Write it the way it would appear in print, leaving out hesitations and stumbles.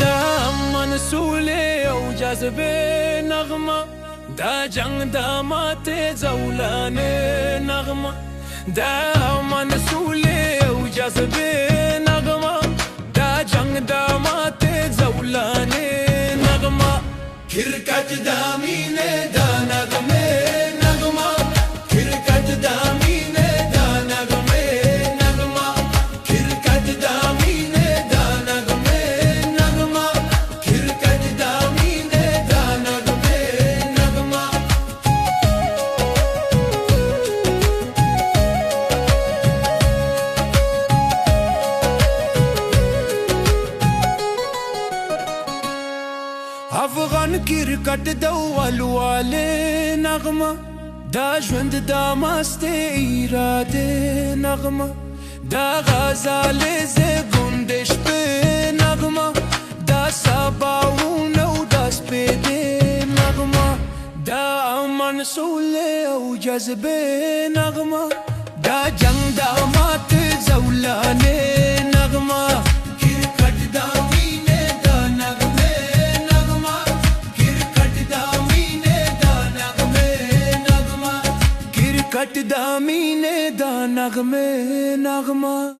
دا منسولې او جذبې نغمه، دا جنگ دا ماتې زولانې نغمه، دا منسولې او جذبې نغمه، دا جنگ دا ماتې زولانې نغمه، کرکټ دا مینې دا نغمې نغمه، کرکټ دا مینې دا نغمې نغمه، کرکټ دا مینې دا نغمې نغمه، کرکټ دا مینې دا نغمې نغمه. افغان کرکټ د والوالې نغمه، دا ژوند دا مستې اراده نغمه، دا غزالې زګوندې شپې نغمه، دا سباوونه او دا سپېدې نغمه، دا منسولې او جذبې نغمه، دا جنگ دا ماتې زولانې نغمه، کرکټ دا مینې دا نغمې نغمه، کرکټ دا مینې دا نغمې نغمه، کرکټ دا مینې دا نغمې نغمه.